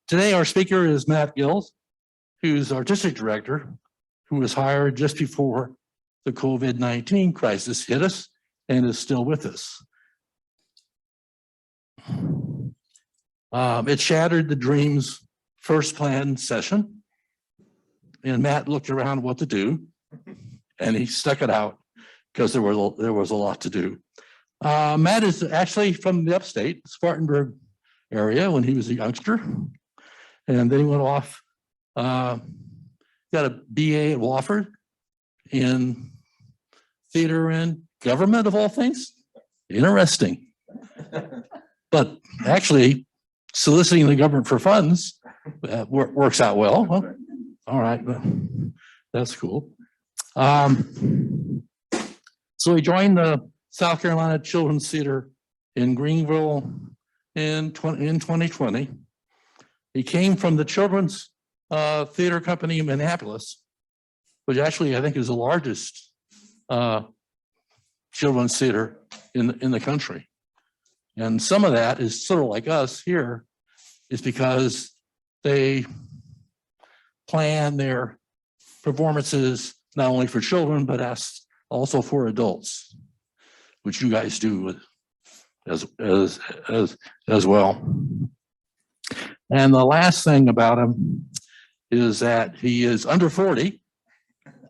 Today, our speaker is Matt Gills, who's artistic director, who was hired just before the COVID-19 crisis hit us and is still with us. It shattered the dream's first planned session, and Matt looked around what to do, and he stuck it out because there was a lot to do. Matt is actually from the upstate, Spartanburg area when he was a youngster. And then he went off, got a BA at Wofford in theater and government of all things. Interesting. But actually, soliciting the government for funds works out well. Well, all right, that's cool. So he joined the South Carolina Children's Theater in Greenville in 2020. He came from the Children's Theater Company in Minneapolis, which actually I think is the largest children's theater in the country. And some of that is sort of like us here, is because they plan their performances not only for children, but also for adults, which you guys do as well. And the last thing about him is that he is under 40.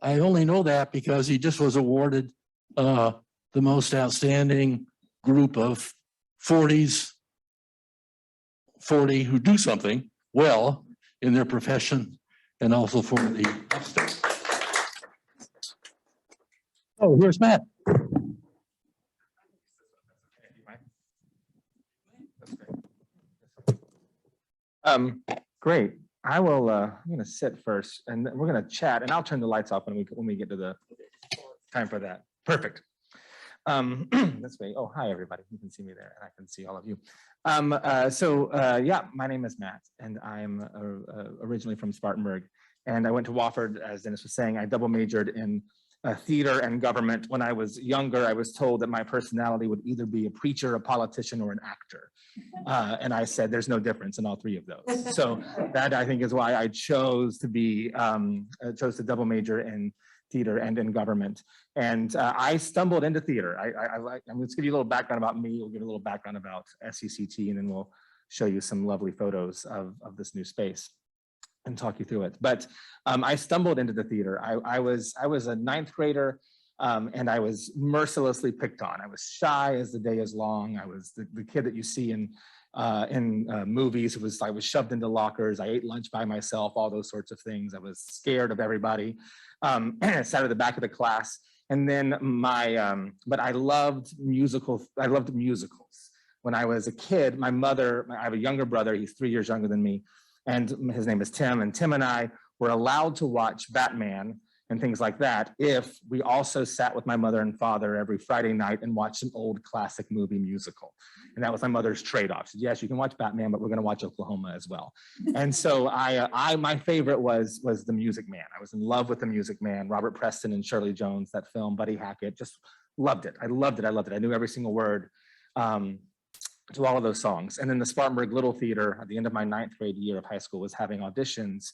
I only know that because he just was awarded the most outstanding group of 40 who do something well in their profession, and also for the upstate. Oh, here's Matt. Great. I will. I'm going to sit first, and we're going to chat, and I'll turn the lights off when we get to the time for that. Perfect. This way. Oh, hi everybody. You can see me there, and I can see all of you. Yeah, my name is Matt, and I'm originally from Spartanburg, and I went to Wofford, as Dennis was saying. I double majored in theater and government. When I was younger, I was told that my personality would either be a preacher, a politician, or an actor. And I said, there's no difference in all three of those. So that, I think, is why I chose to double major in theater and in government. And I stumbled into theater. I'm going to give you a little background about me. We'll give a little background about SECT, and then we'll show you some lovely photos of this new space and talk you through it. But I stumbled into the theater. I was a ninth grader, and I was mercilessly picked on. I was shy as the day is long. I was the kid that you see in movies. I was shoved into lockers. I ate lunch by myself, all those sorts of things. I was scared of everybody. I sat at the back of the class. And then but I loved musicals. I loved musicals. When I was a kid, my mother, I have a younger brother, he's 3 years younger than me, and his name is Tim, and Tim and I were allowed to watch Batman and things like that if we also sat with my mother and father every Friday night and watched an old classic movie musical. And that was my mother's trade-off. She said, yes, you can watch Batman, but we're gonna watch Oklahoma as well. And so my favorite was The Music Man. I was in love with The Music Man, Robert Preston and Shirley Jones, that film, Buddy Hackett, just loved it. I loved it. I knew every single word to all of those songs. And then the Spartanburg Little Theater at the end of my ninth grade year of high school was having auditions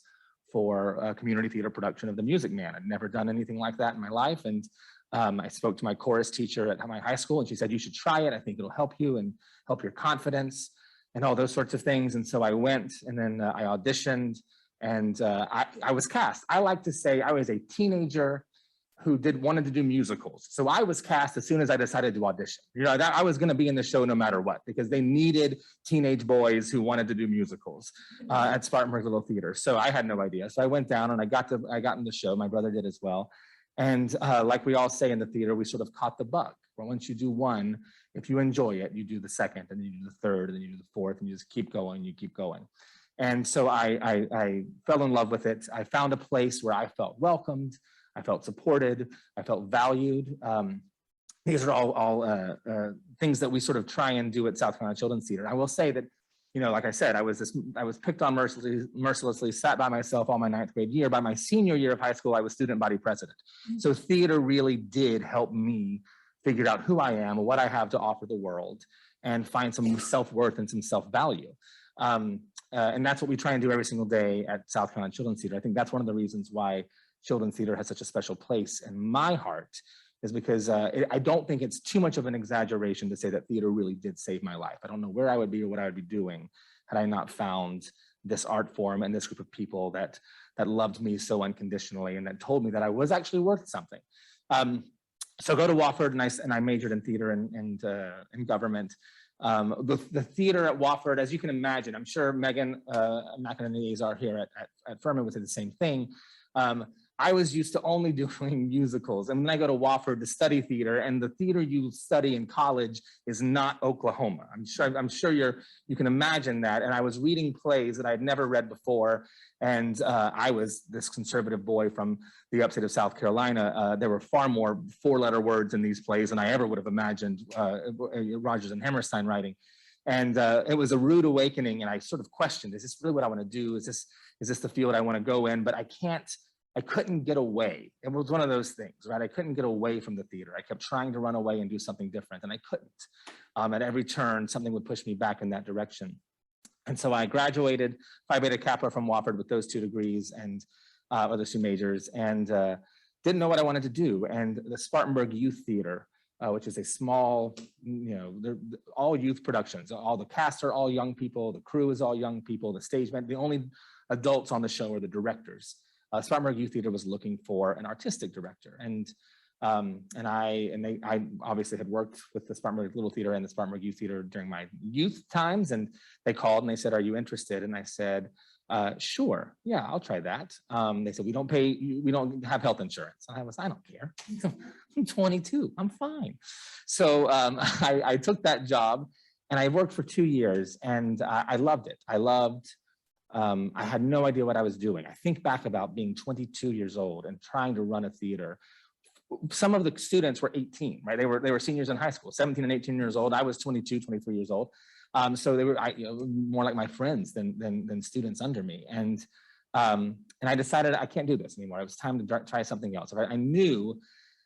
for a community theater production of The Music Man. I'd never done anything like that in my life. And I spoke to my chorus teacher at my high school, and she said, you should try it. I think it'll help you and help your confidence and all those sorts of things. And so I went, and then I auditioned, and I was cast. I like to say I was a teenager who wanted to do musicals. So I was cast as soon as I decided to audition. I was gonna be in the show no matter what, because they needed teenage boys who wanted to do musicals at Spartanburg Little Theater. So I had no idea. So I went down and I got in the show. My brother did as well. And like we all say in the theater, we sort of caught the bug. Well, once you do one, if you enjoy it, you do the second, and then you do the third, and then you do the fourth, and you just keep going, you keep going. And so I fell in love with it. I found a place where I felt welcomed, I felt supported, I felt valued. These are all things that we sort of try and do at South Carolina Children's Theater. I will say that, like I said, I was picked on mercilessly, sat by myself all my ninth grade year. By my senior year of high school, I was student body president. So theater really did help me figure out who I am, what I have to offer the world, and find some self-worth and some self-value. And that's what we try and do every single day at South Carolina Children's Theater. I think that's one of the reasons why Children's Theater has such a special place in my heart, is because I don't think it's too much of an exaggeration to say that theater really did save my life. I don't know where I would be or what I would be doing had I not found this art form and this group of people that loved me so unconditionally and that told me that I was actually worth something. So I go to Wofford and I majored in theater and government. The theater at Wofford, as you can imagine, I'm sure Megan McInerney are here at Furman would say the same thing. I was used to only doing musicals. And then I go to Wofford to study theater, and the theater you study in college is not Oklahoma. I'm sure you can imagine that. And I was reading plays that I'd never read before. And I was this conservative boy from the upstate of South Carolina. There were far more four-letter words in these plays than I ever would have imagined Rodgers and Hammerstein writing. And it was a rude awakening. And I sort of questioned, is this really what I want to do? Is this the field I want to go in? But I couldn't get away. It was one of those things, right? I couldn't get away from the theater. I kept trying to run away and do something different, and I couldn't. At every turn, something would push me back in that direction. And so I graduated Phi Beta Kappa from Wofford with those 2 degrees and or those 2 majors, and didn't know what I wanted to do. And the Spartanburg Youth Theater, which is a small, they're all youth productions. All the cast are all young people. The crew is all young people. The stage men, the only adults on the show are the directors. Spartanburg Youth Theater was looking for an artistic director, and I obviously had worked with the Spartanburg Little Theater and the Spartanburg Youth Theater during my youth times, and they called and they said, "Are you interested?" And I said, "Sure, yeah, I'll try that." They said, "We don't have health insurance." And I don't care. I'm 22. I'm fine. So I took that job, and I worked for 2 years, and I loved it. I had no idea what I was doing. I think back about being 22 years old and trying to run a theater. Some of the students were 18, right? They were seniors in high school, 17 and 18 years old. I was 22, 23 years old. So they were more like my friends than students under me. And I decided I can't do this anymore. It was time to try something else. I knew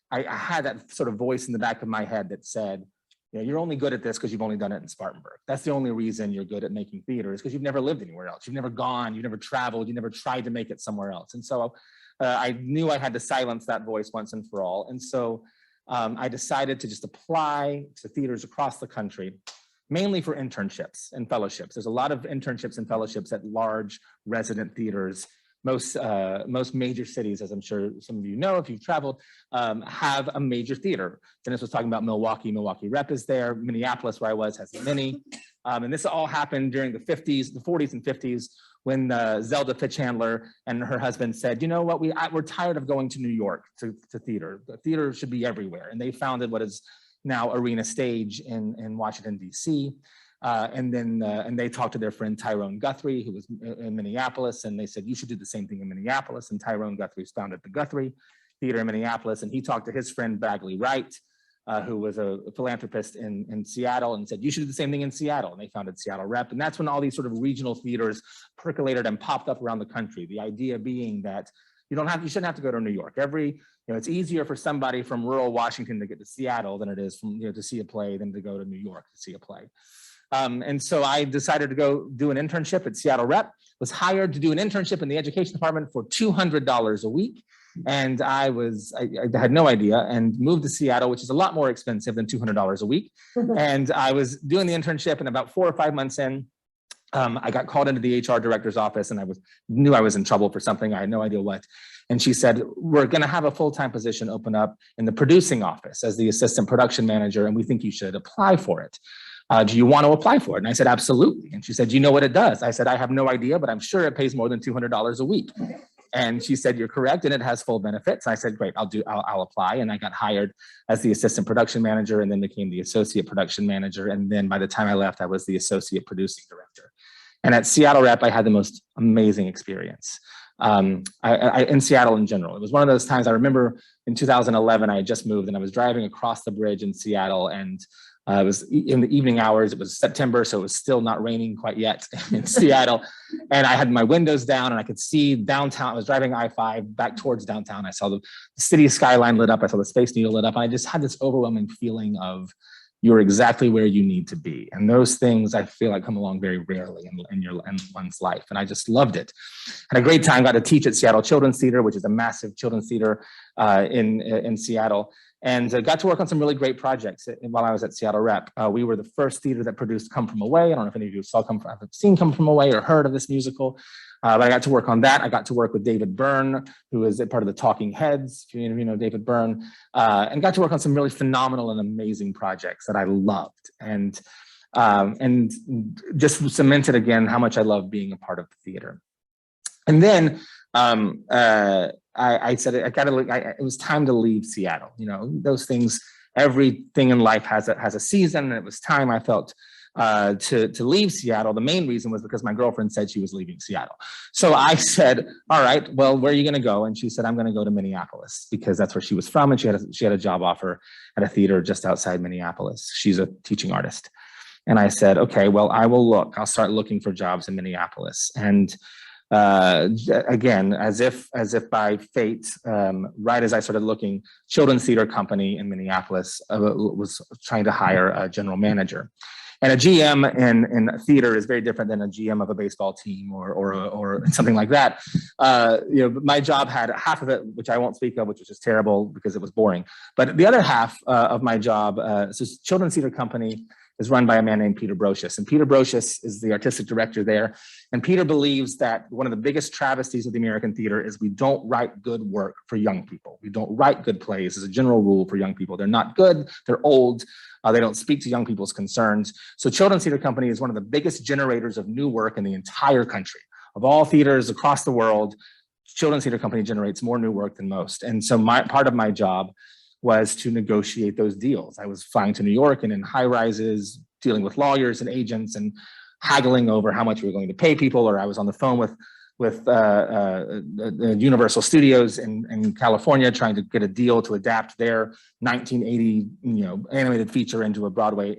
I had that sort of voice in the back of my head that said, you're only good at this because you've only done it in Spartanburg. That's the only reason you're good at making theater, is because you've never lived anywhere else. You've never gone, you've never traveled, you never tried to make it somewhere else. And so I knew I had to silence that voice once and for all. And so I decided to just apply to theaters across the country, mainly for internships and fellowships. There's a lot of internships and fellowships at large resident theaters. Most major cities, as I'm sure some of you know if you've traveled, have a major theater. Dennis was talking about Milwaukee. Milwaukee Rep is there. Minneapolis, where I was, has many. And this all happened during the 40s and 50s, when Zelda Fitzhandler and her husband said, you know what, we're tired of going to New York to theater. The theater should be everywhere. And they founded what is now Arena Stage in Washington, D.C. And they talked to their friend Tyrone Guthrie, who was in Minneapolis, and they said, you should do the same thing in Minneapolis. And Tyrone Guthrie founded the Guthrie Theater in Minneapolis, and he talked to his friend Bagley Wright, who was a philanthropist in Seattle, and said, you should do the same thing in Seattle. And they founded Seattle Rep. And that's when all these sort of regional theaters percolated and popped up around the country. The idea being that you shouldn't have to go to New York. It's easier for somebody from rural Washington to get to Seattle than it is to see a play than to go to New York to see a play. And so I decided to go do an internship at Seattle Rep, was hired to do an internship in the education department for $200 a week. And I had no idea, and moved to Seattle, which is a lot more expensive than $200 a week. And I was doing the internship, and about 4 or 5 months in, I got called into the HR director's office, and knew I was in trouble for something. I had no idea what. And she said, we're going to have a full-time position open up in the producing office as the assistant production manager, and we think you should apply for it. Do you want to apply for it? And I said, absolutely. And she said, do you know what it does? I said, I have no idea, but I'm sure it pays more than $200 a week. And she said, you're correct, and it has full benefits. I said, great, I'll apply. And I got hired as the assistant production manager, and then became the associate production manager. And then by the time I left, I was the associate producing director. And at Seattle Rep, I had the most amazing experience. In Seattle in general. It was one of those times. I remember in 2011, I had just moved, and I was driving across the bridge in Seattle, and it was in the evening hours. It was September, so it was still not raining quite yet in Seattle. And I had my windows down, and I could see downtown. I was driving I-5 back towards downtown. I saw the city skyline lit up. I saw the Space Needle lit up. And I just had this overwhelming feeling of you're exactly where you need to be. And those things I feel like come along very rarely in one's life. And I just loved it. Had a great time, got to teach at Seattle Children's Theater, which is a massive children's theater in Seattle. And got to work on some really great projects while I was at Seattle Rep. We were the first theater that produced Come From Away. I don't know if any of you have seen Come From Away or heard of this musical, but I got to work on that. I got to work with David Byrne, who is a part of the Talking Heads, if you know David Byrne, and got to work on some really phenomenal and amazing projects that I loved. And just cemented again how much I love being a part of the theater. And then I said, it was time to leave Seattle. You know, those things, everything in life has a season, and it was time, I felt, to leave Seattle. The main reason was because my girlfriend said she was leaving Seattle. So I said, all right, well, where are you gonna go? And she said, I'm gonna go to Minneapolis, because that's where she was from, and she had a job offer at a theater just outside Minneapolis. She's a teaching artist. And I said, okay, well, I will look. I'll start looking for jobs in Minneapolis. And again, as if by fate, right as I started looking, Children's Theater Company in Minneapolis was trying to hire a general manager. And a GM in theater is very different than a GM of a baseball team or something like that. You know, my job had half of it, which I won't speak of, which was just terrible because it was boring. But the other half of my job, so Children's Theater Company is run by a man named Peter Brocious. And Peter Brocious is the artistic director there. And Peter believes that one of the biggest travesties of the American theater is we don't write good work for young people. We don't write good plays as a general rule for young people. They're not good, they're old, they don't speak to young people's concerns. So Children's Theater Company is one of the biggest generators of new work in the entire country. Of all theaters across the world, Children's Theater Company generates more new work than most. And so part of my job was to negotiate those deals. I was flying to New York and in high rises, dealing with lawyers and agents and haggling over how much we were going to pay people, or I was on the phone with Universal Studios in California trying to get a deal to adapt their 1980 animated feature into a Broadway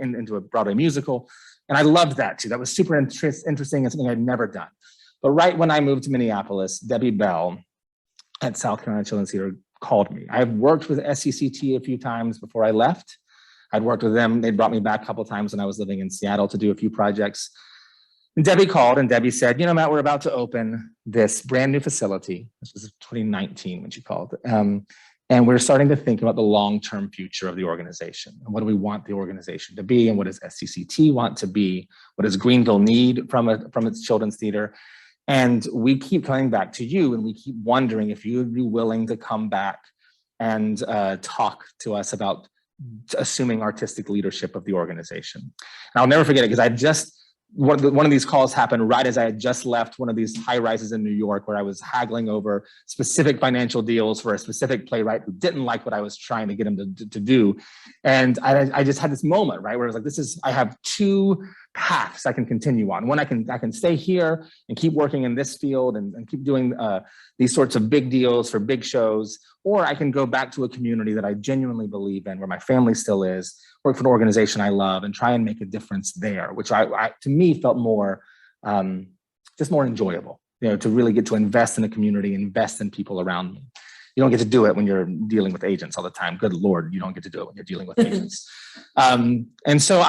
musical. And I loved that too. That was super interesting and something I'd never done. But right when I moved to Minneapolis, Debbie Bell at South Carolina Children's Theater called me. I've worked with SCCT a few times before I left. I'd worked with them. They brought me back a couple of times when I was living in Seattle to do a few projects. And Debbie called and Debbie said, you know, Matt, we're about to open this brand new facility. This was 2019 when she called. And we're starting to think about the long-term future of the organization. And what do we want the organization to be? And what does SCCT want to be? What does Greenville need from its children's theater? And we keep coming back to you and we keep wondering if you would be willing to come back and talk to us about assuming artistic leadership of the organization. And I'll never forget it because one of these calls happened right as I had just left one of these high rises in New York where I was haggling over specific financial deals for a specific playwright who didn't like what I was trying to get him to do. And I just had this moment, right, where I was like, I have two paths I can continue on. One, I can stay here and keep working in this field and keep doing these sorts of big deals for big shows, or I can go back to a community that I genuinely believe in, where my family still is, work for an organization I love and try and make a difference there, which to me felt more, just more enjoyable, to really get to invest in a community, invest in people around me. You don't get to do it when you're dealing with agents all the time. Good Lord, you don't get to do it when you're dealing with agents. And so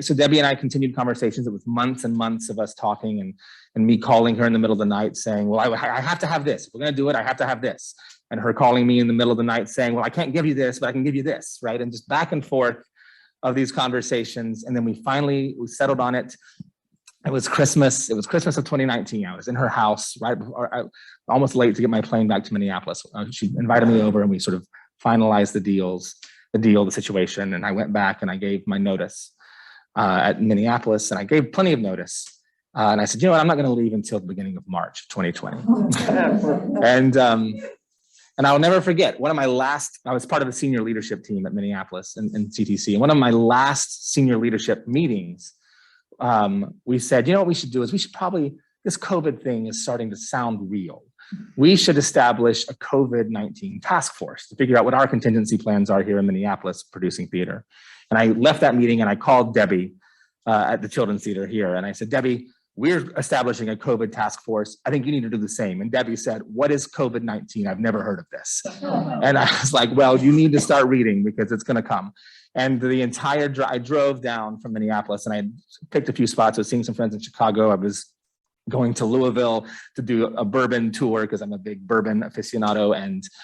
so Debbie and I continued conversations. It was months and months of us talking and me calling her in the middle of the night saying, well, I have to have this. If we're gonna do it, I have to have this. And her calling me in the middle of the night saying, well, I can't give you this, but I can give you this, right? And just back and forth of these conversations. And then we settled on it. It was Christmas. It was Christmas of 2019. I was in her house right before, almost late to get my plane back to Minneapolis. She invited me over and we sort of finalized the situation. And I went back and I gave my notice at Minneapolis, and I gave plenty of notice. And I said, you know what, I'm not going to leave until the beginning of March 2020. And I'll never forget, I was part of the senior leadership team at Minneapolis and CTC. And one of my last senior leadership meetings, we said, you know what we should do is this COVID thing is starting to sound real. We should establish a COVID-19 task force to figure out what our contingency plans are here in Minneapolis producing theater. And I left that meeting and I called Debbie at the Children's Theater here. And I said, Debbie, we're establishing a COVID task force. I think you need to do the same. And Debbie said, what is COVID-19? I've never heard of this. And I was like, well, you need to start reading because it's going to come. And the entire I drove down from Minneapolis, and I picked a few spots. I was seeing some friends in Chicago. I was going to Louisville to do a bourbon tour because I'm a big bourbon aficionado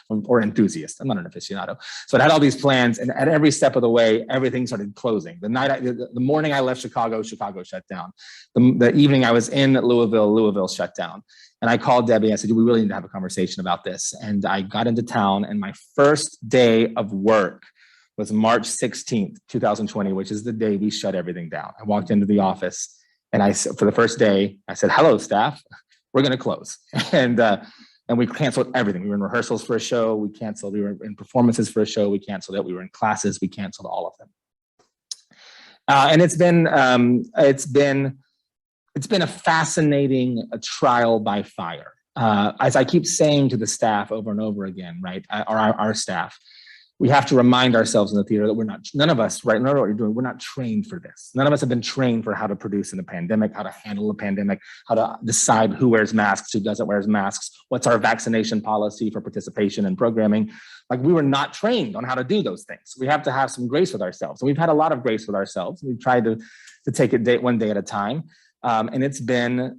or enthusiast. I'm not an aficionado. So I had all these plans, and at every step of the way, everything started closing. The morning I left Chicago shut down. The evening I was in Louisville shut down. And I called Debbie. I said, we really need to have a conversation about this. And I got into town, and my first day of work was March 16th, 2020, which is the day we shut everything down. I walked into the office, and for the first day, I said, hello, staff, we're going to close. And we canceled everything. We were in rehearsals for a show. We were in performances for a show. We canceled it. We were in classes. We canceled all of them. And it's been a fascinating trial by fire. As I keep saying to the staff over and over again, right, our staff, we have to remind ourselves in the theater that none of us, right, no matter what you're doing, we're not trained for this. None of us have been trained for how to produce in a pandemic, how to handle a pandemic, how to decide who wears masks, who doesn't wear masks, what's our vaccination policy for participation in programming. Like, we were not trained on how to do those things. We have to have some grace with ourselves. And we've had a lot of grace with ourselves. We've tried to take it one day at a time. And it's been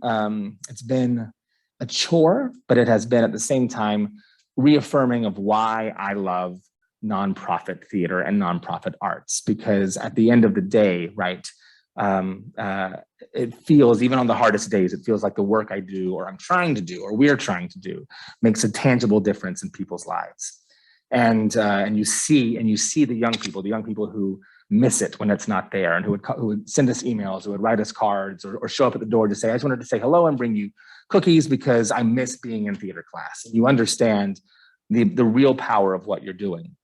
a chore, but it has been at the same time reaffirming of why I love nonprofit theater and nonprofit arts, because at the end of the day, right, it feels, even on the hardest days, it feels like the work I do, or I'm trying to do, or we're trying to do, makes a tangible difference in people's lives. And you see the young people who miss it when it's not there, and who would send us emails, who would write us cards, or show up at the door to say, I just wanted to say hello and bring you cookies because I miss being in theater class. And you understand the real power of what you're doing.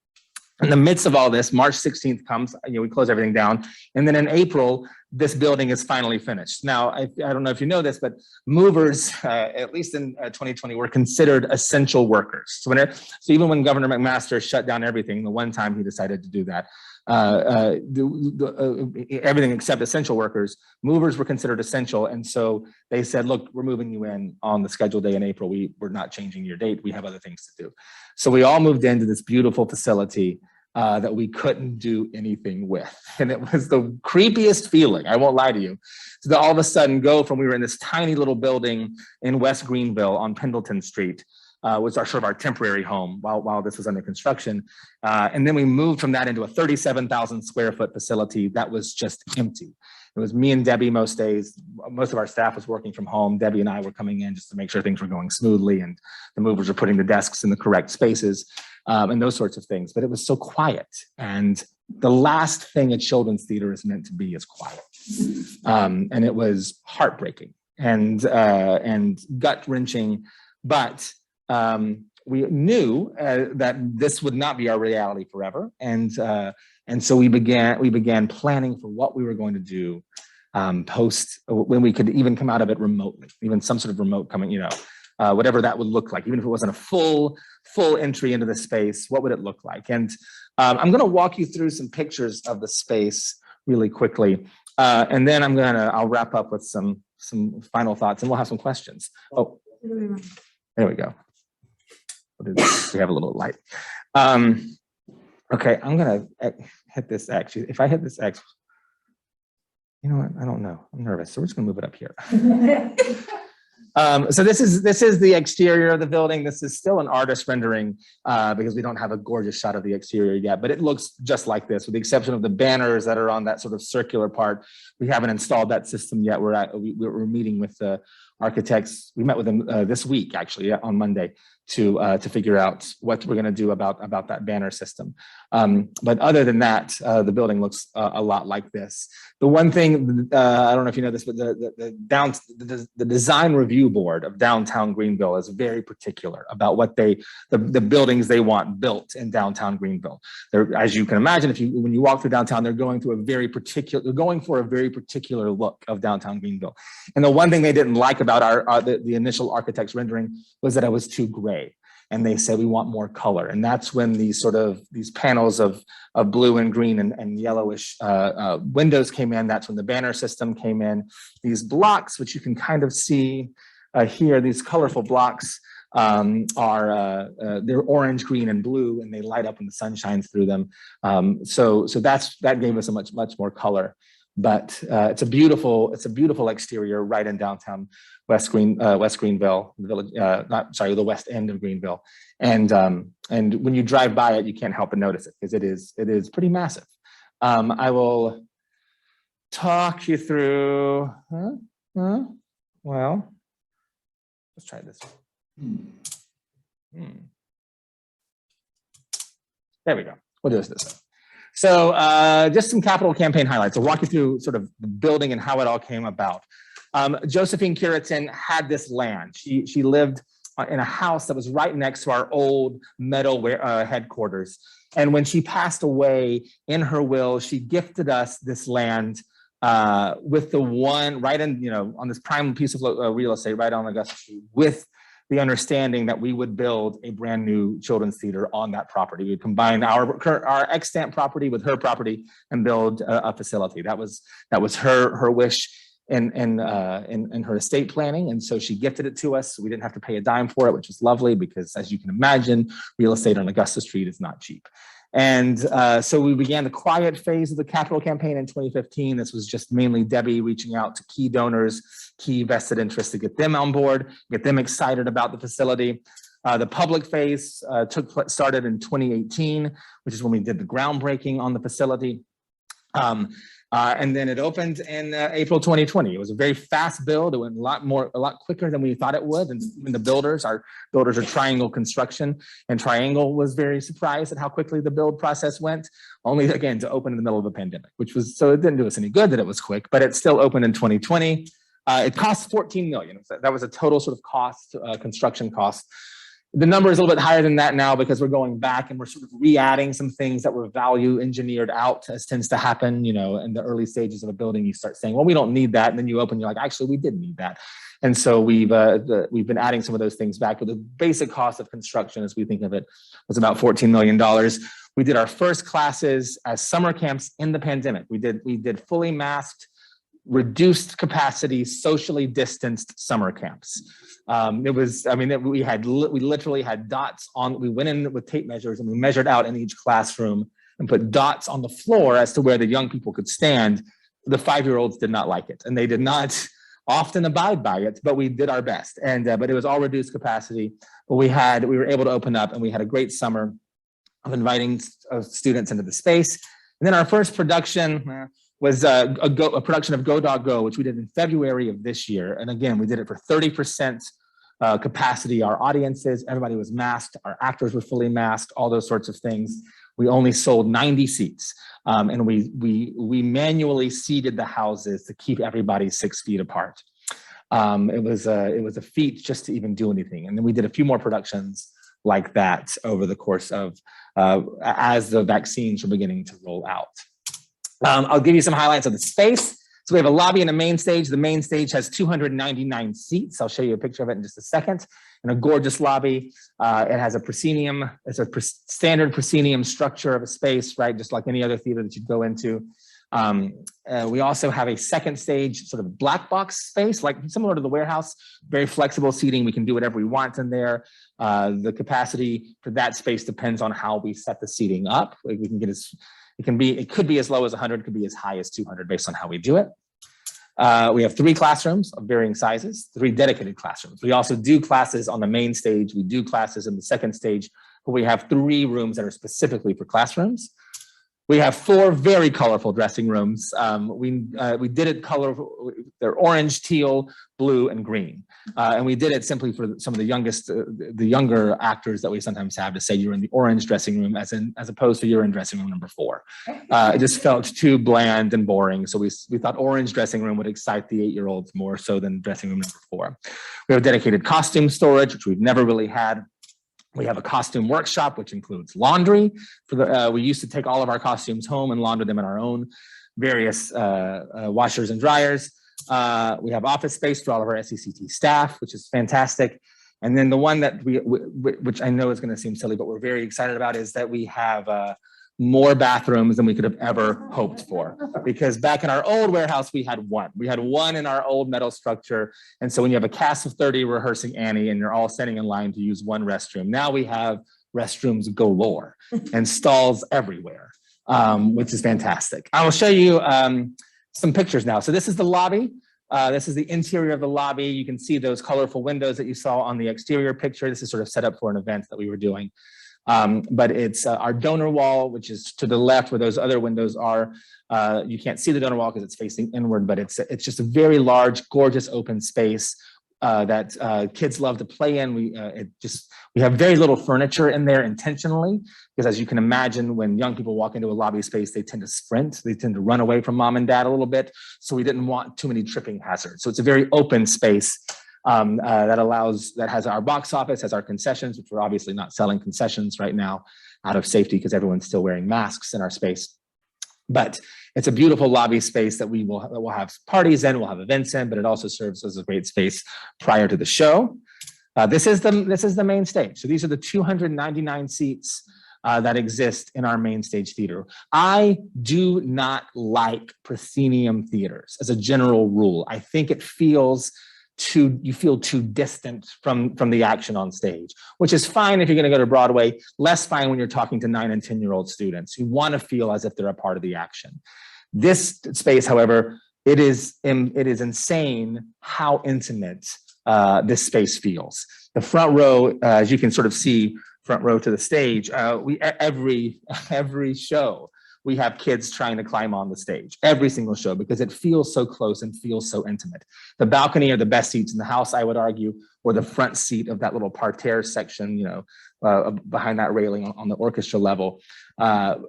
In the midst of all this, March 16th comes, we close everything down. And then in April, this building is finally finished. Now, I don't know if you know this, but movers, at least in 2020, were considered essential workers. So even when Governor McMaster shut down everything, the one time he decided to do that, everything except essential workers, movers were considered essential. And so they said, look, we're moving you in on the scheduled day in April. We're not changing your date. We have other things to do. So we all moved into this beautiful facility that we couldn't do anything with. And it was the creepiest feeling, I won't lie to you, to all of a sudden we were in this tiny little building in West Greenville on Pendleton Street, was our temporary home while this was under construction. And then we moved from that into a 37,000 square foot facility that was just empty. It was me and Debbie most days. Most of our staff was working from home. Debbie and I were coming in just to make sure things were going smoothly, and the movers were putting the desks in the correct spaces, and those sorts of things. But it was so quiet. And the last thing a children's theater is meant to be is quiet. And it was heartbreaking and gut-wrenching. But we knew that this would not be our reality forever. And so we began planning for what we were going to do post, when we could even come out of it remotely, even some sort of remote coming, whatever that would look like, even if it wasn't a full entry into the space, what would it look like? And I'm going to walk you through some pictures of the space really quickly. And then I'll wrap up with some final thoughts, and we'll have some questions. Oh, there we go. We have a little light. Okay, I'm gonna hit this X. If I hit this X, you know what? I don't know. I'm nervous, so we're just gonna move it up here. So this is the exterior of the building. This is still an artist rendering because we don't have a gorgeous shot of the exterior yet, but it looks just like this, with the exception of the banners that are on that sort of circular part. We haven't installed that system yet. We're meeting with the architects. We met with them this week, actually, on Monday, to figure out what we're going to do about that banner system. But other than that, the building looks a lot like this. The one thing, I don't know if you know this, but the design review board of downtown Greenville is very particular about what the buildings they want built in downtown Greenville. As you can imagine, when you walk through downtown, they're going for a very particular look of downtown Greenville. And the one thing they didn't like about the initial architect's rendering was that it was too gray. and they said, we want more color. And that's when these panels of blue and green and yellowish windows came in. That's when the banner system came in. These blocks, which you can kind of see here, these colorful blocks they're orange, green, and blue, and they light up when the sun shines through them. So that gave us a much more color. But it's a beautiful exterior right in downtown West Greenville, the village, the west end of Greenville. And when you drive by it, you can't help but notice it, because it is pretty massive. I will talk you through. Well, let's try this. There we go. We'll do this way. So just some capital campaign highlights. I'll walk you through sort of the building and how it all came about. Josephine Curitan had this land. She lived in a house that was right next to our old metal headquarters. And when she passed away, in her will, she gifted us this land with the one right in, on this prime piece of real estate right on Augusta Street, with the understanding that we would build a brand new children's theater on that property. We'd combine our extant property with her property and build a facility. That was her wish in her estate planning, and so she gifted it to us. So we didn't have to pay a dime for it, which was lovely, because as you can imagine, real estate on Augusta Street is not cheap. And so we began the quiet phase of the capital campaign in 2015. This was just mainly Debbie reaching out to key donors, key vested interests, to get them on board, get them excited about the facility. The public phase started in 2018, which is when we did the groundbreaking on the facility. And then it opened in April 2020. It was a very fast build. It went a lot quicker than we thought it would. And even the builders, our builders are Triangle Construction, and Triangle was very surprised at how quickly the build process went, only again to open in the middle of a pandemic, so it didn't do us any good that it was quick, but it still opened in 2020. It cost $14 million. That was a total sort of cost, construction cost. The number is a little bit higher than that now, because we're going back and we're sort of re-adding some things that were value engineered out, as tends to happen, in the early stages of a building. You start saying, well, we don't need that. And then you open, you're like, actually, we did need that. And so we've been adding some of those things back. But the basic cost of construction, as we think of it, was about $14 million. We did our first classes as summer camps in the pandemic. We did fully masked, reduced capacity, socially distanced summer camps. We literally had dots on, we went in with tape measures and we measured out in each classroom and put dots on the floor as to where the young people could stand. The 5-year-olds did not like it, and they did not often abide by it, but we did our best. And but it was all reduced capacity. But we were able to open up, and we had a great summer of inviting students into the space. And then our first production was a production of Go Dog Go, which we did in February of this year. And again, we did it for 30% capacity. Our audiences, everybody was masked. Our actors were fully masked, all those sorts of things. We only sold 90 seats. And we manually seated the houses to keep everybody 6 feet apart. It was a feat just to even do anything. And then we did a few more productions like that over the course of, as the vaccines were beginning to roll out. I'll give you some highlights of the space. So we have a lobby and a main stage. The main stage has 299 seats. I'll show you a picture of it in just a second. And a gorgeous lobby. It has a proscenium. It's a standard proscenium structure of a space, right? Just like any other theater that you'd go into. We also have a second stage, sort of black box space, like similar to the warehouse. Very flexible seating. We can do whatever we want in there. The capacity for that space depends on how we set the seating up. We can get it could be as low as 100, could be as high as 200 based on how we do it. We have 3 classrooms of varying sizes, 3 dedicated classrooms. We also do classes on the main stage. We do classes in the second stage, but we have 3 rooms that are specifically for classrooms. We have 4 very colorful dressing rooms. We did it colorful. They're orange, teal, blue, and green. And we did it simply for some of the younger actors that we sometimes have to say you're in the orange dressing room as opposed to you're in dressing room number 4. It just felt too bland and boring. So we thought orange dressing room would excite the 8-year-olds more so than dressing room number 4. We have dedicated costume storage, which we've never really had. We have a costume workshop, which includes laundry. We used to take all of our costumes home and launder them in our own various washers and dryers. We have office space for all of our SECT staff, which is fantastic. And then the one that which I know is going to seem silly, but we're very excited about, is that we have more bathrooms than we could have ever hoped for. Because back in our old warehouse, we had one. We had one in our old metal structure. And so when you have a cast of 30 rehearsing Annie and you're all standing in line to use one restroom, now we have restrooms galore and stalls everywhere, which is fantastic. I will show you some pictures now. So this is the lobby. This is the interior of the lobby. You can see those colorful windows that you saw on the exterior picture. This is sort of set up for an event that we were doing. But it's our donor wall, which is to the left where those other windows are. You can't see the donor wall because it's facing inward, but it's just a very large, gorgeous open space that kids love to play in. We have very little furniture in there intentionally, because as you can imagine, when young people walk into a lobby space, they tend to sprint, they tend to run away from mom and dad a little bit. So we didn't want too many tripping hazards. So it's a very open space that has our box office, has our concessions, which we're obviously not selling concessions right now out of safety because everyone's still wearing masks in our space. But it's a beautiful lobby space that we'll have parties in, we'll have events in, but it also serves as a great space prior to the show. This is the main stage. So these are the 299 seats that exist in our main stage theater. I do not like proscenium theaters as a general rule. I think it feels you feel too distant from the action on stage, which is fine if you're going to go to Broadway, less fine when you're talking to 9 and 10-year-old students who want to feel as if they're a part of the action. This space, however, it is insane how intimate this space feels. The front row, as you can sort of see, front row to the stage, every show, we have kids trying to climb on the stage, every single show, because it feels so close and feels so intimate. The balcony are the best seats in the house, I would argue, or the front seat of that little parterre section, behind that railing on the orchestra level,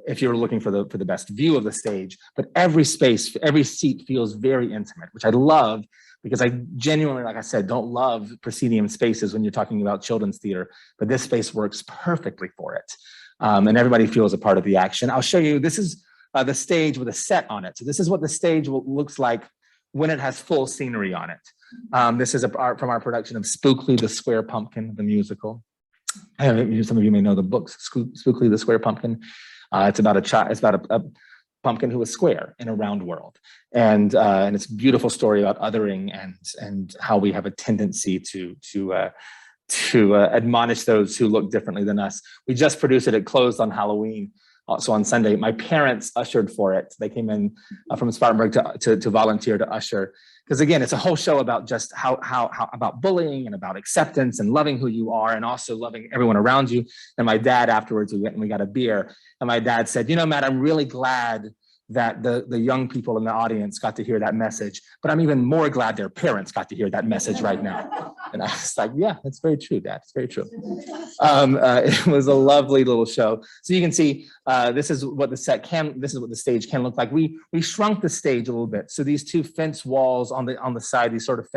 if you're looking for the best view of the stage. But every seat feels very intimate, which I love, because I genuinely, like I said, don't love proscenium spaces when you're talking about children's theater, but this space works perfectly for it. And everybody feels a part of the action. I'll show you, this is the stage with a set on it. So this is what the stage looks like when it has full scenery on it. This is from our production of Spookly the Square Pumpkin, the musical. Some of you may know the books, Spookly the Square Pumpkin. It's about a pumpkin who is square in a round world. And it's a beautiful story about othering and how we have a tendency to admonish those who look differently than us. We just produced it. It closed on Halloween. So on Sunday, my parents ushered for it. They came in from Spartanburg to volunteer to usher. Because again, it's a whole show about just how about bullying and about acceptance and loving who you are and also loving everyone around you. And my dad afterwards, we got a beer. And my dad said, Matt, I'm really glad that the young people in the audience got to hear that message, but I'm even more glad their parents got to hear that message right now. And I was like, yeah, that's very true, Dad. It's very true. It was a lovely little show. So you can see, this is what the stage can look like. We shrunk the stage a little bit. So these two fence walls on the side, these sort of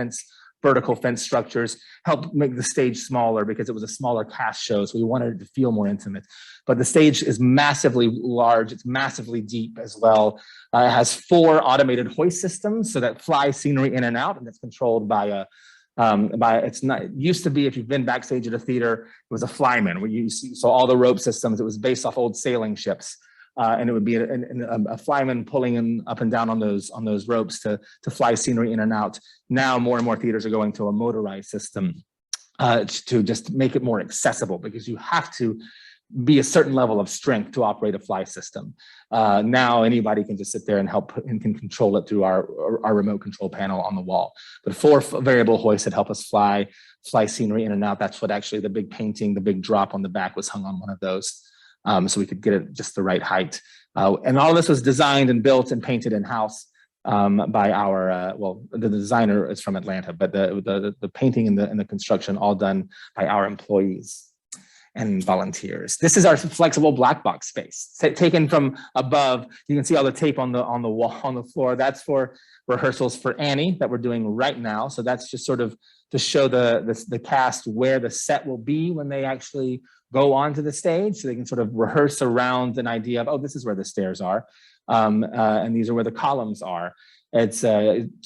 vertical fence structures helped make the stage smaller because it was a smaller cast show. So we wanted it to feel more intimate. But the stage is massively large. It's massively deep as well. It has 4 automated hoist systems so that fly scenery in and out, and it's controlled by it used to be, if you've been backstage at a theater, it was a flyman where you saw all the rope systems. It was based off old sailing ships. And it would be a flyman pulling up and down on those ropes to fly scenery in and out. Now more and more theaters are going to a motorized system to just make it more accessible, because you have to be a certain level of strength to operate a fly system. Now anybody can just sit there and help and can control it through our remote control panel on the wall. But 4 variable hoists that help us fly scenery in and out. That's what actually the big painting, the big drop on the back was hung on one of those. So we could get it just the right height. And all of this was designed and built and painted in-house by our, the designer is from Atlanta, but the painting and the construction all done by our employees and volunteers. This is our flexible black box space. Taken from above, you can see all the tape on the wall, on the floor. That's for rehearsals for Annie that we're doing right now. So that's just sort of to show the cast where the set will be when they actually go onto the stage, so they can sort of rehearse around an idea of, oh, this is where the stairs are, and these are where the columns are. It's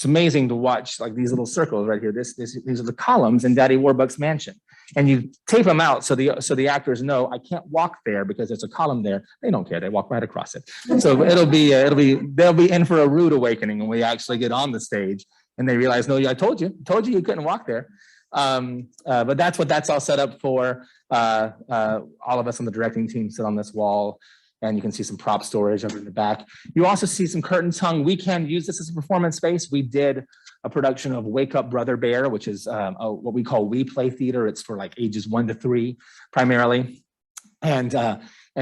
amazing to watch, like these little circles right here. These are the columns in Daddy Warbucks' mansion. and you tape them out so the actors know I can't walk there because there's a column there. They don't care. They walk right across it. So they'll be in for a rude awakening when we actually get on the stage and they realize, no, I told you you couldn't walk there. But that's what that's all set up for. All of us on the directing team sit on this wall, and you can see some prop storage over in the back. You also see some curtains hung. We can use this as a performance space. We did a production of Wake Up Brother Bear, which is what we call We Play Theater. It's for like ages 1 to 3 primarily. And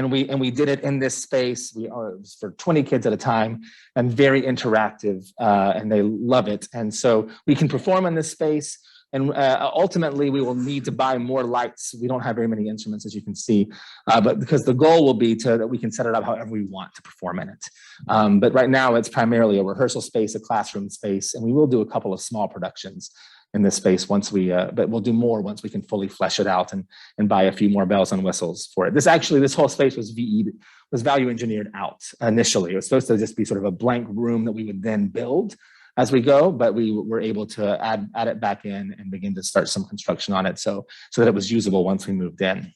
we did it in this space. It was for 20 kids at a time, and very interactive, and they love it. And so we can perform in this space. And ultimately, we will need to buy more lights. We don't have very many instruments, as you can see, but because the goal will be that we can set it up however we want to perform in it. But right now, it's primarily a rehearsal space, a classroom space, and we will do a couple of small productions in this space once but we'll do more once we can fully flesh it out and buy a few more bells and whistles for it. This whole space was value engineered out initially. It was supposed to just be sort of a blank room that we would then build as we go, but we were able to add it back in and begin to start some construction on it so that it was usable once we moved in.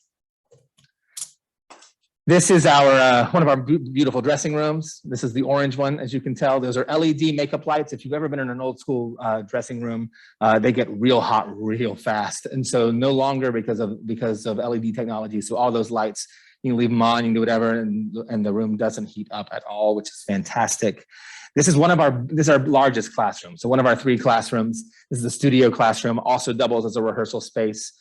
This is our one of our beautiful dressing rooms. This is the orange one, as you can tell. Those are LED makeup lights. If you've ever been in an old school dressing room, they get real hot real fast. And so no longer because of LED technology. So all those lights, you can leave them on, you can do whatever, and the room doesn't heat up at all, which is fantastic. This is our largest classroom. So one of our 3 classrooms. This is the studio classroom, also doubles as a rehearsal space,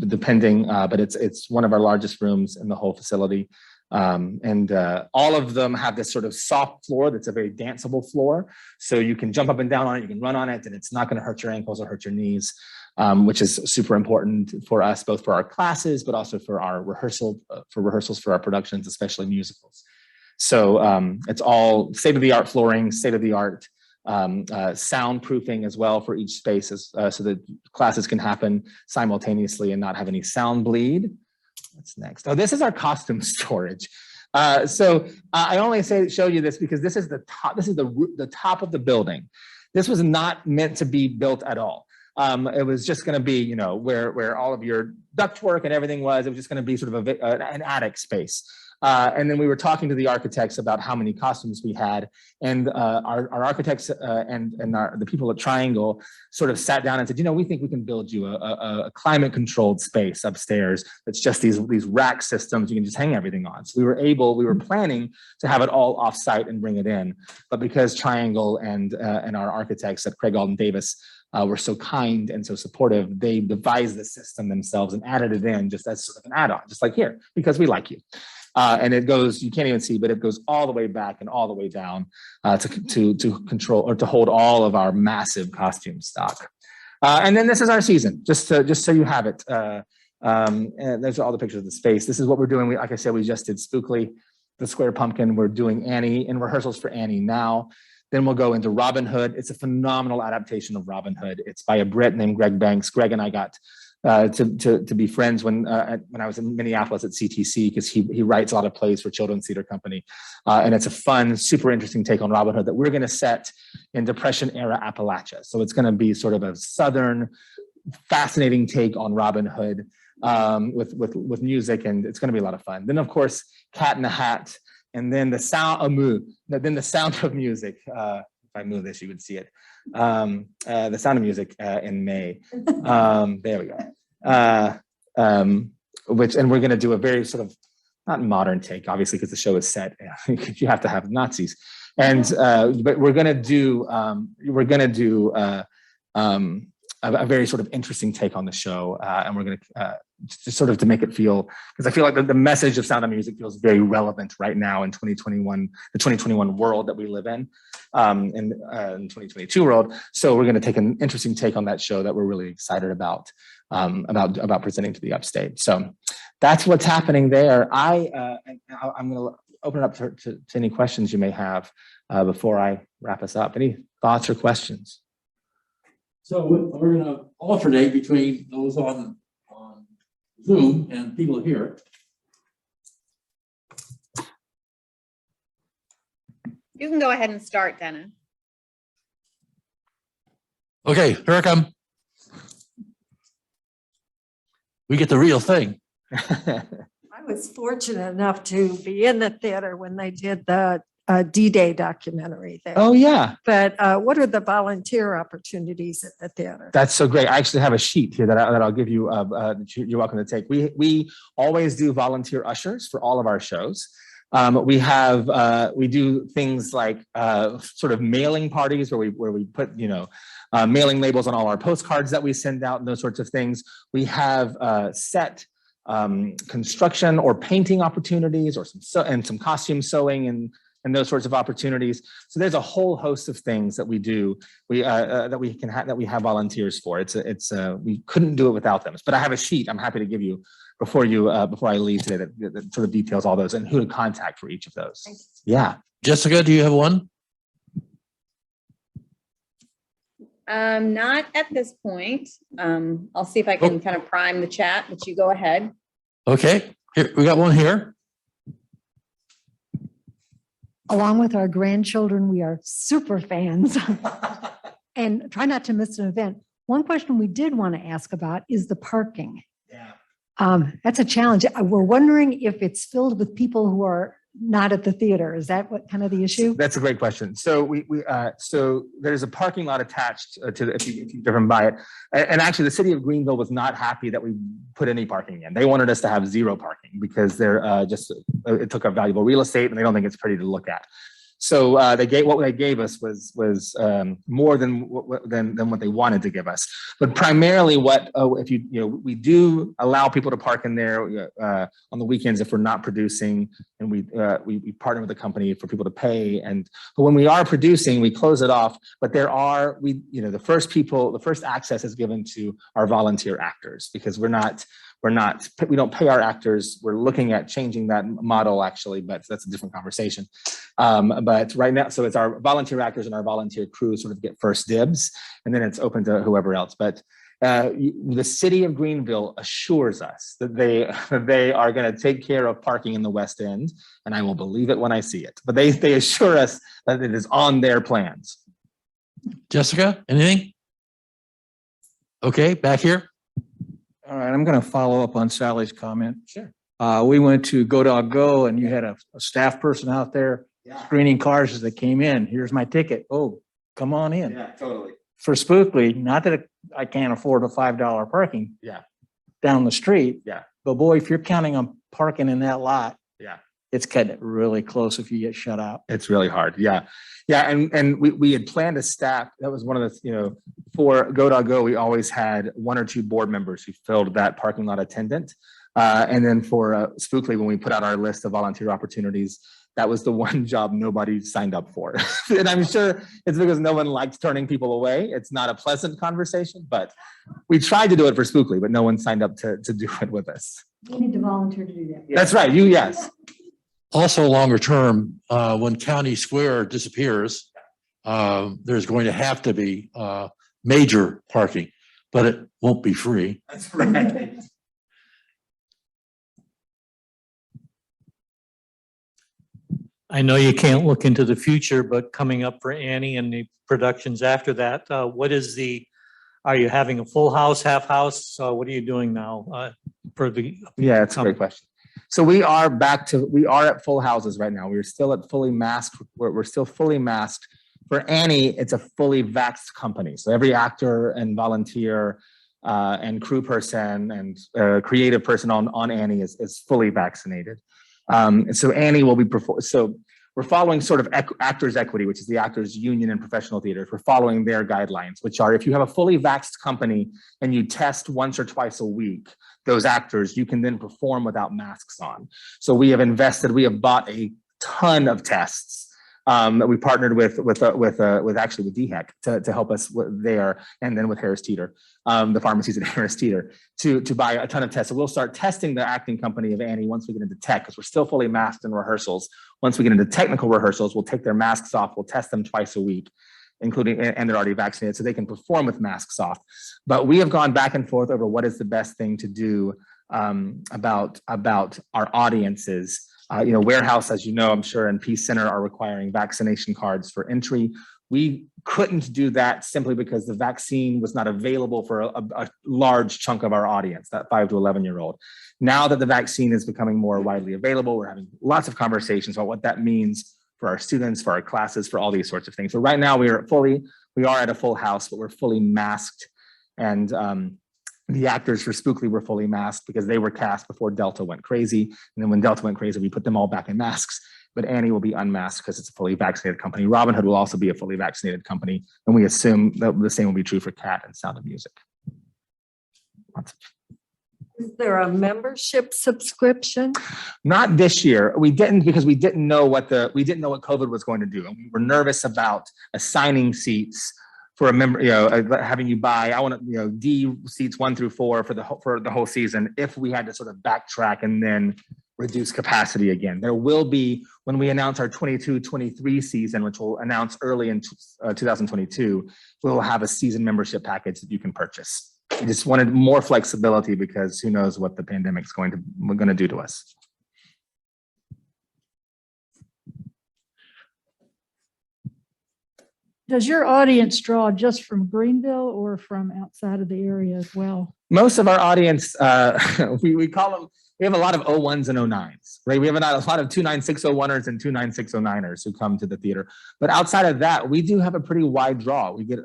depending, but it's one of our largest rooms in the whole facility. And all of them have this sort of soft floor that's a very danceable floor. So you can jump up and down on it, you can run on it, and it's not gonna hurt your ankles or hurt your knees, which is super important for us, both for our classes, but also for our rehearsals for our productions, especially musicals. So it's all state-of-the-art flooring, state-of-the-art soundproofing as well for each space, so that classes can happen simultaneously and not have any sound bleed. What's next? Oh, this is our costume storage. So I only show you this because this is the top. This is the top of the building. This was not meant to be built at all. It was just going to be, you know, where all of your ductwork and everything was. It was just going to be sort of an attic space. And then we were talking to the architects about how many costumes we had, and our architects and the people at Triangle sort of sat down and said, you know, we think we can build you a climate-controlled space upstairs that's just these rack systems you can just hang everything on. So we were planning to have it all off-site and bring it in, but because Triangle and our architects at Craig Alden Davis were so kind and so supportive, they devised the system themselves and added it in just as sort of an add-on, just like here, because we like you. And it goes, you can't even see, but it goes all the way back and all the way down to control or to hold all of our massive costume stock. And then this is our season, just so you have it. And there's all the pictures of the space. This is what we're doing. Like I said, we just did Spookly, the Square Pumpkin. We're doing Annie in rehearsals for Annie now. Then we'll go into Robin Hood. It's a phenomenal adaptation of Robin Hood. It's by a Brit named Greg Banks. Greg and I got to be friends when I was in Minneapolis at CTC, because he writes a lot of plays for Children's Theater Company. And it's a fun, super interesting take on Robin Hood that we're going to set in Depression era Appalachia. So it's going to be sort of a Southern, fascinating take on Robin Hood with music, and it's going to be a lot of fun. Then, of course, Cat in the Hat, and then the Sound of Music. If I move this, you would see it. The Sound of Music in May. There we go. And we're going to do a very sort of not modern take, obviously, because the show is set. You have to have Nazis, but we're going to do a very sort of interesting take on the show, and we're going to just sort of to make it feel, because I feel like the message of Sound of Music feels very relevant right now in 2021, the 2021 world that we live in 2022 world. So we're going to take an interesting take on that show that we're really excited about presenting to the upstate. So that's what's happening there. I'm going to open it up to any questions you may have before I wrap us up. Any thoughts or questions? So we're going to alternate between those on Zoom and people here. You can go ahead and start, Dennis. Okay, here I come. We get the real thing. I was fortunate enough to be in the theater when they did the D-Day documentary there. Oh, yeah. But what are the volunteer opportunities at the theater? That's so great. I actually have a sheet here that I'll give you. You're welcome to take. We always do volunteer ushers for all of our shows. We do things like sort of mailing parties where we put mailing labels on all our postcards that we send out and those sorts of things. We have set construction or painting opportunities or some costume sewing and those sorts of opportunities. So there's a whole host of things that we do that we have volunteers for. We couldn't do it without them. But I have a sheet I'm happy to give you before I leave today that sort of details all those and who to contact for each of those. Yeah. Jessica, do you have one? Not at this point. I'll see if I can kind of prime the chat, but you go ahead. Okay, here we got one here. Along with our grandchildren, we are super fans and try not to miss an event. One question we did want to ask about is the parking. Yeah. That's a challenge. We're wondering if it's filled with people who are not at the theater. Is that what kind of the issue? That's a great question. So so there's a parking lot attached to if you've driven by it. And actually the city of Greenville was not happy that we put any parking in. They wanted us to have zero parking because it took up valuable real estate and they don't think it's pretty to look at. So what they gave us was more than what they wanted to give us. But primarily, we do allow people to park in there on the weekends if we're not producing, and we partner with a company for people to pay. But when we are producing, we close it off. But the first access is given to our volunteer actors because we don't pay our actors. We're looking at changing that model actually, but that's a different conversation. But right now, so it's our volunteer actors and our volunteer crew sort of get first dibs, and then it's open to whoever else. But the city of Greenville assures us that they are going to take care of parking in the West End, and I will believe it when I see it. But they assure us that it is on their plans. Jessica, anything? Okay, back here. All right, I'm going to follow up on Sally's comment. Sure. We went to Go Dog Go and you had a staff person out there screening cars as they came in. Here's my ticket. Oh, come on in. Yeah, totally. For Spookly, not that I can't afford a $5 parking down the street. Yeah. But boy, if you're counting on parking in that lot, Yeah. it's cutting it really close if you get shut out. It's really hard. Yeah. Yeah. And we had planned to staff. That was one of the, for Go Dog Go, we always had one or two board members who filled that parking lot attendant. And then for Spookly, when we put out our list of volunteer opportunities, that was the one job nobody signed up for. And I'm sure it's because no one likes turning people away. It's not a pleasant conversation, but we tried to do it for Spookly, but no one signed up to do it with us. You need to volunteer to do that. That's right. Yes. Also longer term, when County Square disappears, there's going to have to be major parking, but it won't be free. That's right. I know you can't look into the future, but coming up for Annie and the productions after that, are you having a full house, half house? What are you doing now for the? Yeah, it's a great question. So we are at full houses right now. We're still at fully masked. We're still fully masked. For Annie, it's a fully vaxxed company. So every actor and volunteer and crew person and creative person on Annie is fully vaccinated. And so Annie will be so we're following sort of Actors Equity, which is the actors union in professional theaters. We're following their guidelines, which are if you have a fully vaxxed company and you test once or twice a week, those actors, you can then perform without masks on. So we have bought a ton of tests that we partnered with DHEC to help us there, and then with Harris Teeter, the pharmacies at Harris Teeter, to buy a ton of tests. So we'll start testing the acting company of Annie once we get into tech, because we're still fully masked in rehearsals. Once we get into technical rehearsals, we'll take their masks off. We'll test them twice a week, including, and they're already vaccinated, so they can perform with masks off. But we have gone back and forth over what is the best thing to do about our audiences. Warehouse, as you know, I'm sure, and Peace Center are requiring vaccination cards for entry. We couldn't do that simply because the vaccine was not available for a large chunk of our audience, that 5 to 11-year-old. Now that the vaccine is becoming more widely available, we're having lots of conversations about what that means for our students, for our classes, for all these sorts of things. So right now we are at a full house, but we're fully masked. And the actors for Spookly were fully masked because they were cast before Delta went crazy. And then when Delta went crazy, we put them all back in masks. But Annie will be unmasked because it's a fully vaccinated company. Robin Hood will also be a fully vaccinated company. And we assume that the same will be true for Cat and Sound of Music. Is there a membership subscription? Not this year. We didn't because we didn't know what COVID was going to do. And we were nervous about assigning seats for a member, having you buy, D seats 1 through 4 for the whole season if we had to sort of backtrack and then reduce capacity again. There will be, when we announce our 22-23 season, which we'll announce early in 2022, we'll have a season membership package that you can purchase. We just wanted more flexibility because who knows what the pandemic's going to do to us. Does your audience draw just from Greenville or from outside of the area as well? Most of our audience, we call them, we have a lot of 01s and 09s, right? We have a lot of 29601ers and 29609ers who come to the theater. But outside of that, we do have a pretty wide draw. We get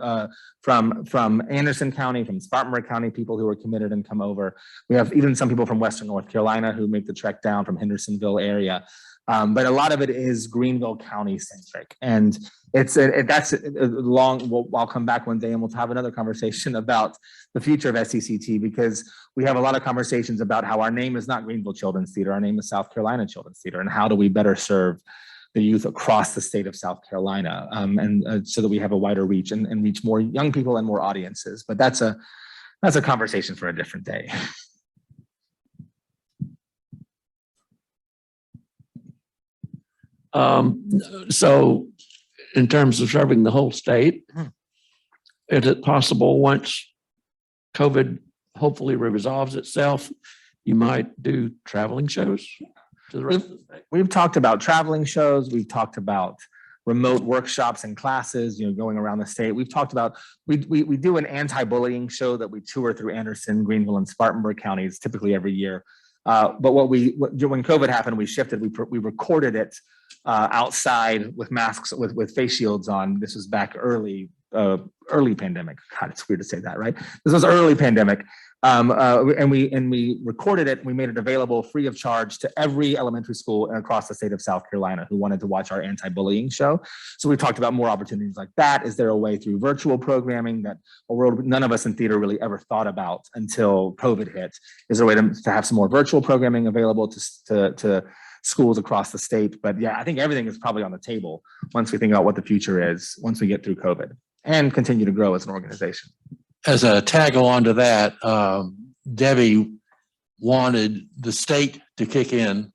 from Anderson County, from Spartanburg County, people who are committed and come over. We have even some people from Western North Carolina who make the trek down from Hendersonville area. But a lot of it is Greenville County centric. And that's a long, I'll come back one day and we'll have another conversation about the future of SCCT, because we have a lot of conversations about how our name is not Greenville Children's Theater, our name is South Carolina Children's Theater, and how do we better serve the youth across the state of South Carolina, so that we have a wider reach and reach more young people and more audiences. But that's a conversation for a different day. So in terms of serving the whole state, is it possible once COVID hopefully resolves itself, you might do traveling shows to the rest of the state? We've talked about traveling shows. We've talked about remote workshops and classes, going around the state. We've talked about, we do an anti-bullying show that we tour through Anderson, Greenville, and Spartanburg counties typically every year. But when COVID happened, we shifted, we recorded it outside with masks, with face shields on. This was back early pandemic. God, it's weird to say that, right? This was early pandemic. And we recorded it. We made it available free of charge to every elementary school across the state of South Carolina who wanted to watch our anti-bullying show. So we talked about more opportunities like that. Is there a way through virtual programming that a world none of us in theater really ever thought about until COVID hit? Is there a way to have some more virtual programming available to schools across the state? But yeah, I think everything is probably on the table once we think about what the future is, once we get through COVID and continue to grow as an organization. As a tag on to that, Debbie wanted the state to kick in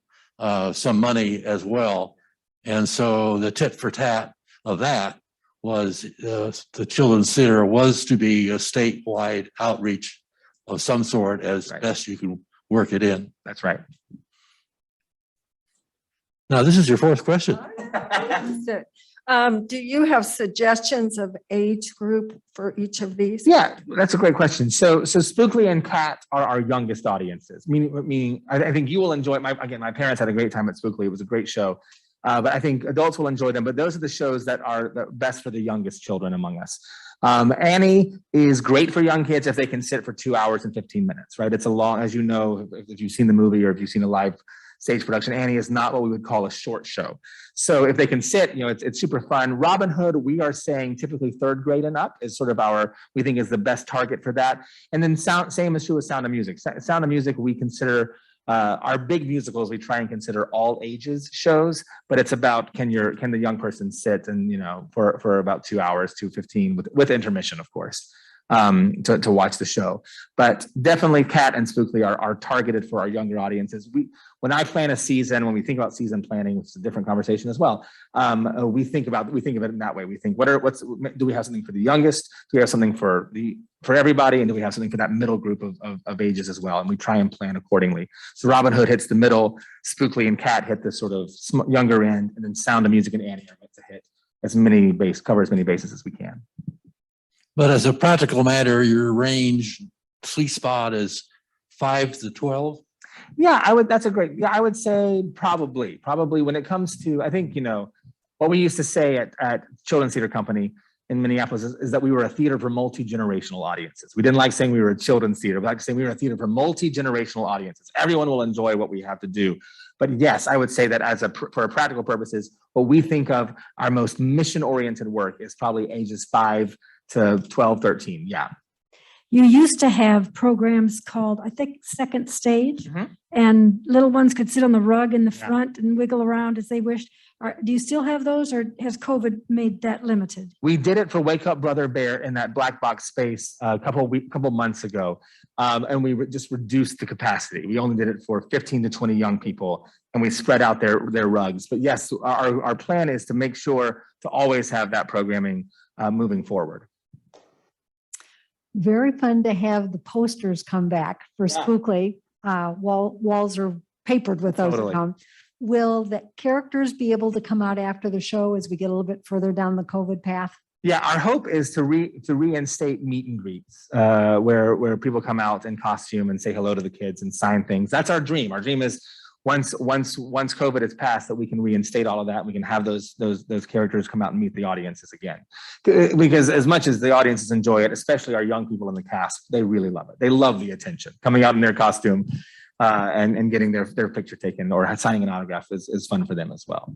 some money as well. And so the tit for tat of that was the Children's Theater was to be a statewide outreach of some sort as best you can work it in. That's right. Now, this is your fourth question. Do you have suggestions of age group for each of these? Yeah, that's a great question. So Spookly and Cat are our youngest audiences, meaning I think you will enjoy it. My parents had a great time at Spookly. It was a great show. But I think adults will enjoy them. But those are the shows that are the best for the youngest children among us. Annie is great for young kids if they can sit for 2 hours and 15 minutes, right? It's a long, as you know, if you've seen the movie or if you've seen a live stage production, Annie is not what we would call a short show. So if they can sit, it's super fun. Robin Hood, we are saying typically 3rd grade and up is sort of we think is the best target for that. And then same is true with Sound of Music. Sound of Music, we consider our big musicals, we try and consider all ages shows, but it's about can the young person sit and for about 2 hours, 2:15 with intermission, of course, to watch the show. But definitely Cat and Spookly are targeted for our younger audiences. When I plan a season, when we think about season planning, which is a different conversation as well, we think of it in that way. We think, do we have something for the youngest? Do we have something for everybody? And do we have something for that middle group of ages as well? And we try and plan accordingly. So Robin Hood hits the middle, Spookly and Cat hit the sort of younger end, and then Sound of Music and Annie are meant to hit cover as many bases as we can. But as a practical matter, your range, sweet spot is 5 to 12. Yeah, I would say probably when it comes to, I think, what we used to say at Children's Theater Company in Minneapolis is that we were a theater for multi-generational audiences. We didn't like saying we were a children's theater. We like saying we were a theater for multi-generational audiences. Everyone will enjoy what we have to do. But yes, I would say that for practical purposes, what we think of our most mission-oriented work is probably ages 5 to 12, 13. Yeah. You used to have programs called, I think, Second Stage, Mhm. and little ones could sit on the rug in the Yeah. front and wiggle around as they wished. Do you still have those, or has COVID made that limited? We did it for Wake Up Brother Bear in that black box space a couple months ago, and we just reduced the capacity. We only did it for 15 to 20 young people, and we spread out their rugs. But yes, our plan is to make sure to always have that programming moving forward. Very fun to have the posters come back for Yeah. Spookly. Walls are papered with those. Totally. Will the characters be able to come out after the show as we get a little bit further down the COVID path? Yeah, our hope is to reinstate meet and greets, where people come out in costume and say hello to the kids and sign things. That's our dream. Our dream is once COVID is passed, that we can reinstate all of that. We can have those characters come out and meet the audiences again. Because as much as the audiences enjoy it, especially our young people in the cast, they really love it. They love the attention. Coming out in their costume and getting their picture taken or signing an autograph is fun for them as well.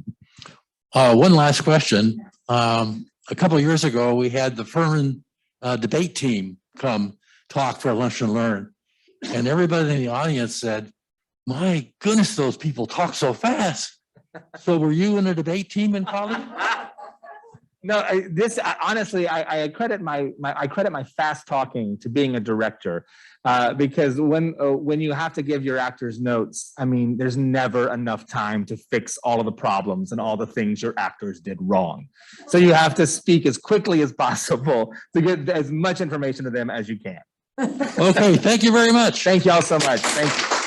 One last question. A couple of years ago, we had the Furman debate team come talk for Lunch and Learn. And everybody in the audience said, my goodness, those people talk so fast. So were you in a debate team in college? No, honestly, I credit my fast talking to being a director, because when you have to give your actors notes, I mean, there's never enough time to fix all of the problems and all the things your actors did wrong. So you have to speak as quickly as possible to get as much information to them as you can. Okay, thank you very much. Thank you all so much. Thank you.